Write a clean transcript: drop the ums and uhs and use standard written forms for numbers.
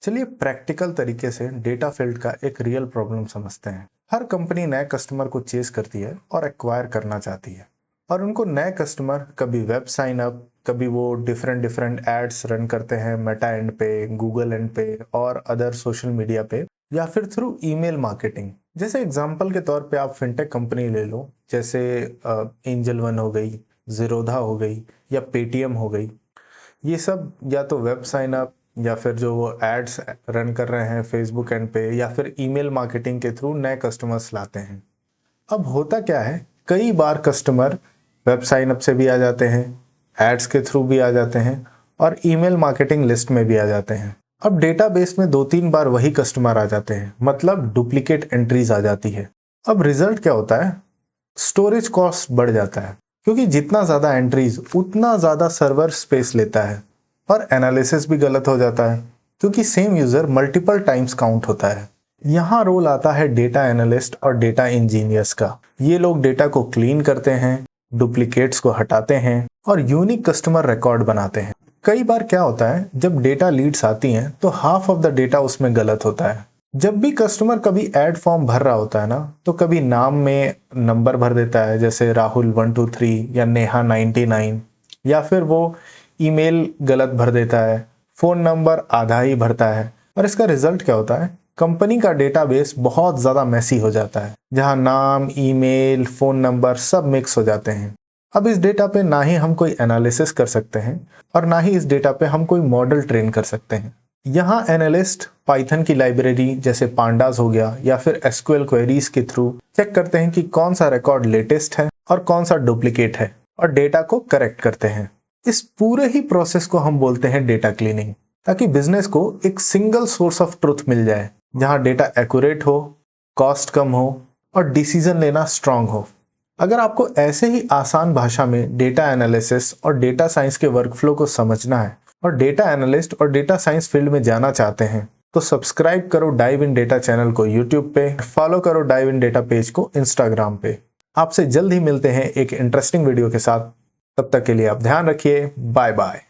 चलिए प्रैक्टिकल तरीके से डेटा फील्ड का एक रियल प्रॉब्लम समझते हैं। हर कंपनी नए कस्टमर को चेस करती है और एक्वायर करना चाहती है, और उनको नए कस्टमर कभी वेब साइन अप, कभी वो डिफरेंट डिफरेंट एड्स रन करते हैं मेटा एंड पे, गूगल एंड पे और अदर सोशल मीडिया पे, या फिर थ्रू ईमेल मार्केटिंग। जैसे एग्जांपल के तौर पे आप फिनटेक कंपनी ले लो, जैसे एंजल वन हो गई, जीरोधा हो गई या पेटीएम हो गई। ये सब या तो वेब साइन अप या फिर जो वो एड्स रन कर रहे हैं फेसबुक एंड पे, या फिर ईमेल मार्केटिंग के थ्रू नए कस्टमर्स लाते हैं। अब होता क्या है, कई बार कस्टमर वेब साइन अप से भी आ जाते हैं, एड्स के थ्रू भी आ जाते हैं और ईमेल मार्केटिंग लिस्ट में भी आ जाते हैं। अब डेटाबेस में 2-3 बार वही कस्टमर आ जाते हैं, मतलब डुप्लीकेट एंट्रीज आ जाती है। अब रिजल्ट क्या होता है, स्टोरेज कॉस्ट बढ़ जाता है, क्योंकि जितना ज़्यादा एंट्रीज उतना ज़्यादा सर्वर स्पेस लेता है। और एनालिसिस भी गलत हो जाता है, क्योंकि same user multiple times count होता है। यहाँ रोल आता है डेटा एनालिस्ट और डेटा इंजीनियर्स का। ये लोग डेटा को क्लीन करते हैं, डुप्लीकेट्स को हटाते हैं और यूनिक कस्टमर रिकॉर्ड बनाते हैं। कई बार क्या होता है, जब डेटा लीड्स आती हैं तो हाफ ऑफ द डेटा उसमें गलत होता है। जब भी कस्टमर कभी एड फॉर्म भर रहा होता है ना, तो कभी नाम में नंबर भर देता है, जैसे राहुल 123 या नेहा 99, या फिर वो ईमेल गलत भर देता है, फोन नंबर आधा ही भरता है। और इसका रिजल्ट क्या होता है, कंपनी का डेटाबेस बहुत ज्यादा मैसी हो जाता है, जहां नाम, ईमेल, फोन नंबर सब मिक्स हो जाते हैं। अब इस डेटा पे ना ही हम कोई एनालिसिस कर सकते हैं और ना ही इस डेटा पे हम कोई मॉडल ट्रेन कर सकते हैं। यहाँ एनालिस्ट पाइथन की लाइब्रेरी जैसे पांडास हो गया या फिर एसक्यूएल क्वेरीज के थ्रू चेक करते हैं कि कौन सा रिकॉर्ड लेटेस्ट है और कौन सा डुप्लीकेट है, और डेटा को करेक्ट करते हैं। इस पूरे ही प्रोसेस को हम बोलते हैं डेटा क्लीनिंग, ताकि बिजनेस को एक सिंगल सोर्स ऑफ ट्रुथ मिल जाए, जहां डेटा एक्यूरेट हो, कॉस्ट कम हो और डिसीजन लेना स्ट्रांग हो। अगर आपको ऐसे ही आसान भाषा में डेटा एनालिसिस और डेटा साइंस के वर्कफ्लो को समझना है और डेटा एनालिस्ट और डेटा साइंस फील्ड में जाना चाहते हैं, तो सब्सक्राइब करो डाइव इन डेटा चैनल को यूट्यूब पे, फॉलो करो डाइव इन डेटा पेज को इंस्टाग्राम पे। आपसे जल्द ही मिलते हैं एक इंटरेस्टिंग वीडियो के साथ। तब तक के लिए आप ध्यान रखिए। Bye bye.